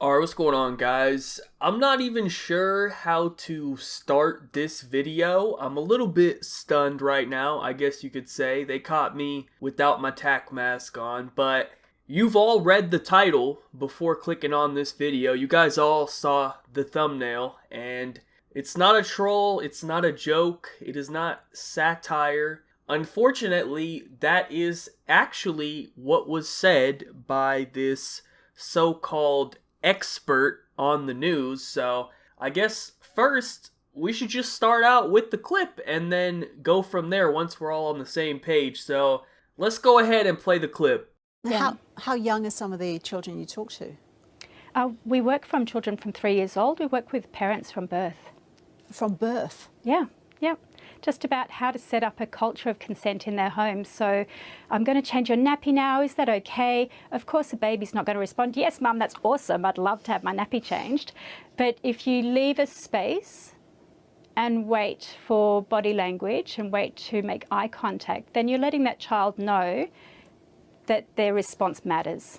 Alright, what's going on, guys? I'm not even sure how to start this video. I'm a little bit stunned right now, I guess you could say. They caught me without my tack mask on, but you've all read the title before clicking on this video. You guys all saw the thumbnail, and it's not a troll, it's not a joke, it is not satire. Unfortunately, that is actually what was said by this so-called expert on the news. So I guess first we should just start out with the clip and then go from there once we're all on the same page. So let's go ahead and play the clip. How young are some of the children you talk to? We work from children from 3 years old. We work with parents from birth. From birth? Yeah. Just about how to set up a culture of consent in their homes. So I'm going to change your nappy now. Is that okay? Of course, a baby's not going to respond, yes, Mum, that's awesome. I'd love to have my nappy changed. But if you leave a space and wait for body language and wait to make eye contact, then you're letting that child know that their response matters.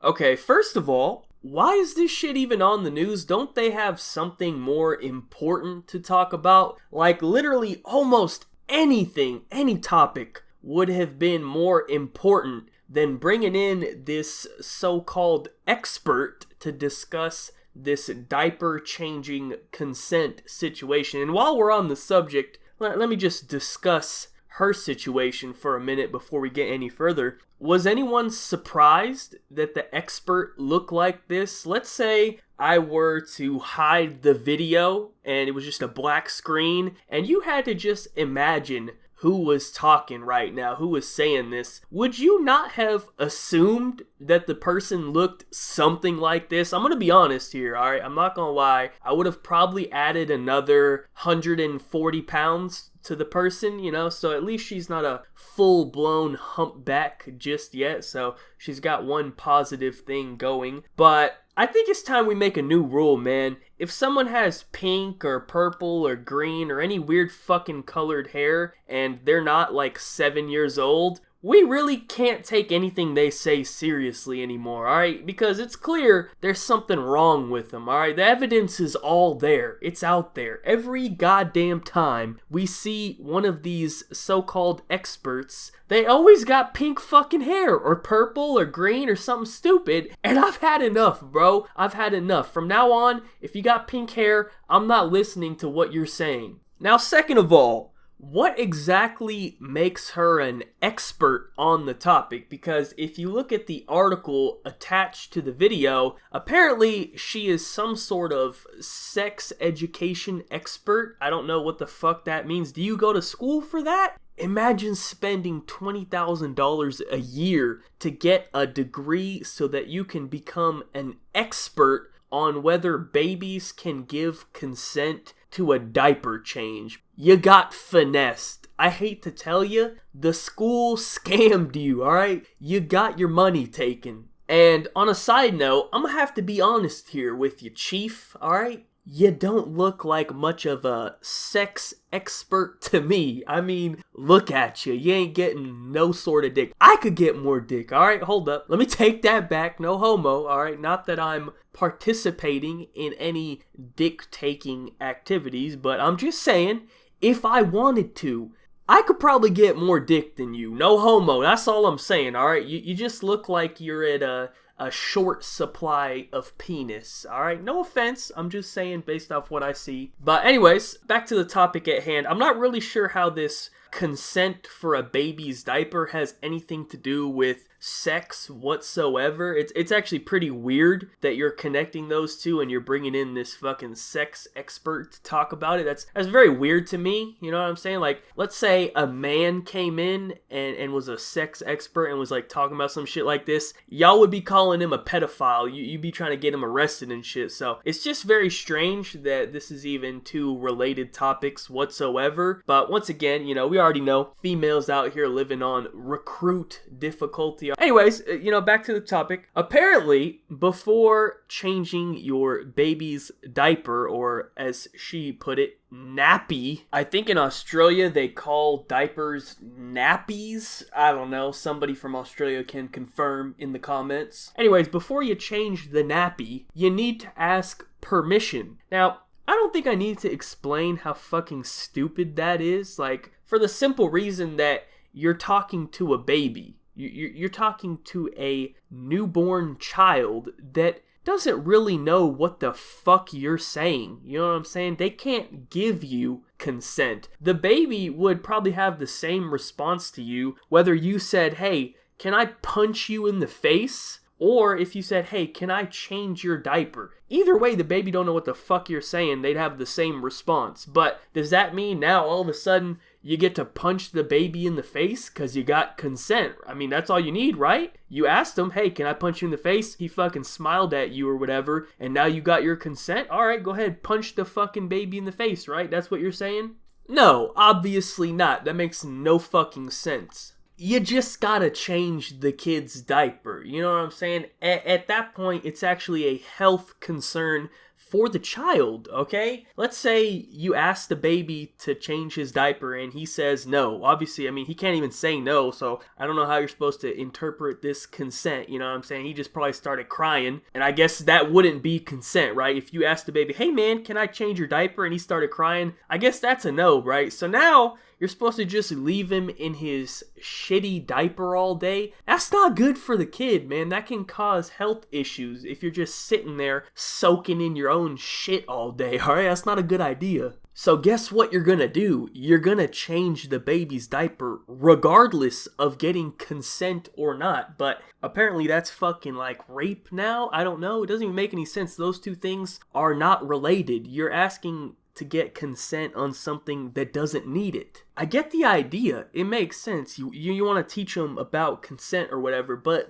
Okay, first of all, why is this shit even on the news? Don't they have something more important to talk about? Like, literally almost anything, any topic would have been more important than bringing in this so-called expert to discuss this diaper changing consent situation. And while we're on the subject, let me just discuss her situation for a minute before we get any further. Was anyone surprised that the expert looked like this? Let's say I were to hide the video and it was just a black screen and you had to just imagine who was talking right now, who was saying this. Would you not have assumed that the person looked something like this? I'm gonna be honest here, alright? I'm not gonna lie. I would have probably added another 140 pounds to the person, you know, so at least she's not a full-blown humpback just yet, so she's got one positive thing going. But I think it's time we make a new rule, man. If someone has pink or purple or green or any weird fucking colored hair and they're not like 7 years old, we really can't take anything they say seriously anymore, alright? Because it's clear there's something wrong with them, alright? The evidence is all there. It's out there. Every goddamn time we see one of these so-called experts, they always got pink fucking hair or purple or green or something stupid. And I've had enough, bro. I've had enough. From now on, if you got pink hair, I'm not listening to what you're saying. Now, second of all, what exactly makes her an expert on the topic? Because if you look at the article attached to the video, apparently she is some sort of sex education expert. I don't know what the fuck that means. Do you go to school for that? Imagine spending $20,000 a year to get a degree so that you can become an expert on whether babies can give consent to a diaper change. You got finessed. I hate to tell you, the school scammed you, alright? You got your money taken. And on a side note, I'm gonna have to be honest here with you, Chief, alright? You don't look like much of a sex expert to me. I mean, look at you. You ain't getting no sort of dick. I could get more dick, alright? Hold up. Let me take that back. No homo, alright? Not that I'm participating in any dick-taking activities, but I'm just saying, if I wanted to, I could probably get more dick than you. No homo. That's all I'm saying, alright? You just look like you're at a short supply of penis, alright? No offense, I'm just saying based off what I see. But anyways, back to the topic at hand. I'm not really sure how this consent for a baby's diaper has anything to do with sex whatsoever. It's actually pretty weird that you're connecting those two and you're bringing in this fucking sex expert to talk about it. That's very weird to me, you know what I'm saying? Like, let's say a man came in and was a sex expert and was like talking about some shit like this. Y'all would be calling him a pedophile. You'd be trying to get him arrested and shit. So it's just very strange that this is even two related topics whatsoever. But once again, you know, we already know females out here living on recruit difficulty. Anyways, back to the topic. Apparently, before changing your baby's diaper, or as she put it, nappy. I think in Australia they call diapers nappies. I don't know. Somebody from Australia can confirm in the comments. Anyways, before you change the nappy, you need to ask permission. Now, I don't think I need to explain how fucking stupid that is. Like, for the simple reason that you're talking to a baby. You're talking to a newborn child that doesn't really know what the fuck you're saying. You know what I'm saying? They can't give you consent. The baby would probably have the same response to you whether you said, hey, can I punch you in the face? Or if you said, hey, can I change your diaper? Either way, the baby don't know what the fuck you're saying. They'd have the same response. But does that mean now all of a sudden you get to punch the baby in the face because you got consent? I mean, that's all you need, right? You asked him, hey, can I punch you in the face? He fucking smiled at you or whatever, and now you got your consent? All right, go ahead, punch the fucking baby in the face, right? That's what you're saying? No, obviously not. That makes no fucking sense. You just gotta change the kid's diaper. You know what I'm saying? At that point, it's actually a health concern for the child, okay? Let's say you ask the baby to change his diaper and he says no. Obviously, I mean, he can't even say no, so I don't know how you're supposed to interpret this consent, you know what I'm saying? He just probably started crying, and I guess that wouldn't be consent, right? If you ask the baby, hey man, can I change your diaper? And he started crying, I guess that's a no, right? So now you're supposed to just leave him in his shitty diaper all day. That's not good for the kid, man. That can cause health issues if you're just sitting there soaking in your own shit all day, alright? That's not a good idea. So guess what you're gonna do? You're gonna change the baby's diaper regardless of getting consent or not. But apparently that's fucking like rape now? I don't know. It doesn't even make any sense. Those two things are not related. You're asking to get consent on something that doesn't need it. I get the idea. It makes sense. You want to teach them about consent or whatever, but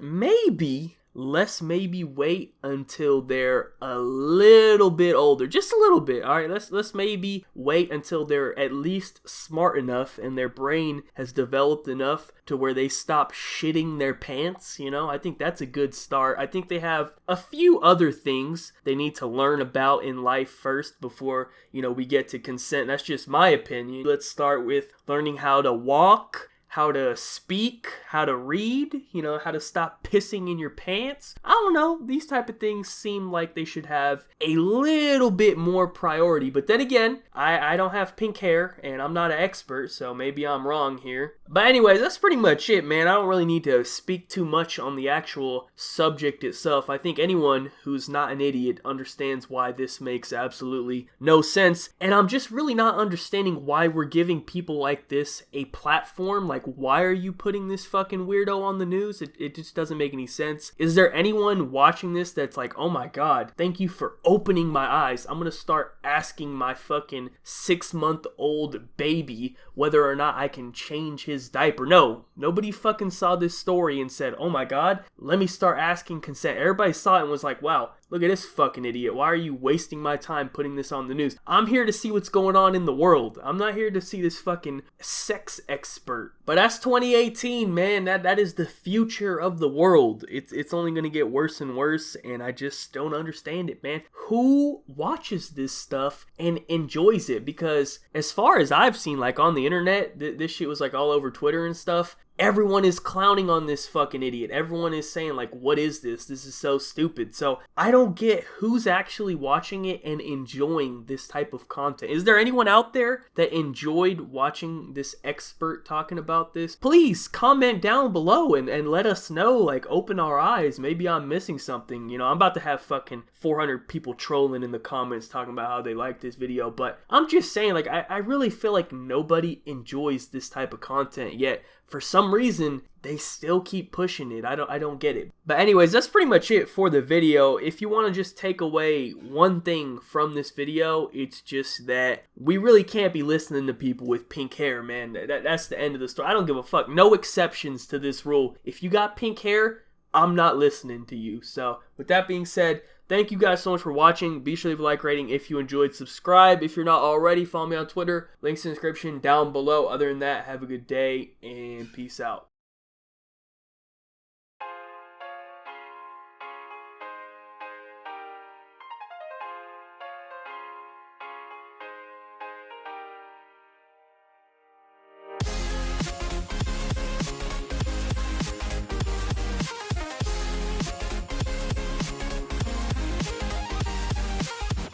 let's maybe wait until they're a little bit older, just a little bit. All right, let's maybe wait until they're at least smart enough and their brain has developed enough to where they stop shitting their pants. I think that's a good start. I think they have a few other things they need to learn about in life first before we get to consent. That's just my opinion. Let's start with learning how to walk, how to speak, how to read, how to stop pissing in your pants. I don't know. These type of things seem like they should have a little bit more priority. But then again, I don't have pink hair and I'm not an expert, so maybe I'm wrong here. But anyways, that's pretty much it, man. I don't really need to speak too much on the actual subject itself. I think anyone who's not an idiot understands why this makes absolutely no sense. And I'm just really not understanding why we're giving people like this a platform. Like, why are you putting this fucking weirdo on the news? It just doesn't make any sense. Is there anyone watching this that's like, oh my god, thank you for opening my eyes. I'm gonna start asking my fucking 6-month-old baby whether or not I can change his diaper. No, nobody fucking saw this story and said, oh my god, let me start asking consent. Everybody saw it and was like, wow, look at this fucking idiot. Why are you wasting my time putting this on the news? I'm here to see what's going on in the world. I'm not here to see this fucking sex expert. But that's 2018, man. That is the future of the world. It's only going to get worse and worse, and I just don't understand it, man. Who watches this stuff and enjoys it? Because as far as I've seen, like on the internet, this shit was like all over Twitter and stuff. Everyone is clowning on this fucking idiot. Everyone is saying like, what is this? This is so stupid. So I don't get who's actually watching it and enjoying this type of content. Is there anyone out there that enjoyed watching this expert talking about this? Please comment down below and let us know, like open our eyes. Maybe I'm missing something. I'm about to have fucking 400 people trolling in the comments talking about how they like this video. But I'm just saying, like, I really feel like nobody enjoys this type of content yet. For some reason, they still keep pushing it. I don't get it. But anyways, that's pretty much it for the video. If you want to just take away one thing from this video, it's just that we really can't be listening to people with pink hair, man. That's the end of the story. I don't give a fuck. No exceptions to this rule. If you got pink hair, I'm not listening to you. So with that being said, Thank you guys so much for watching. Be sure to leave a like rating if you enjoyed. Subscribe if you're not already. Follow me on Twitter. Links in the description down below. Other than that, have a good day and peace out.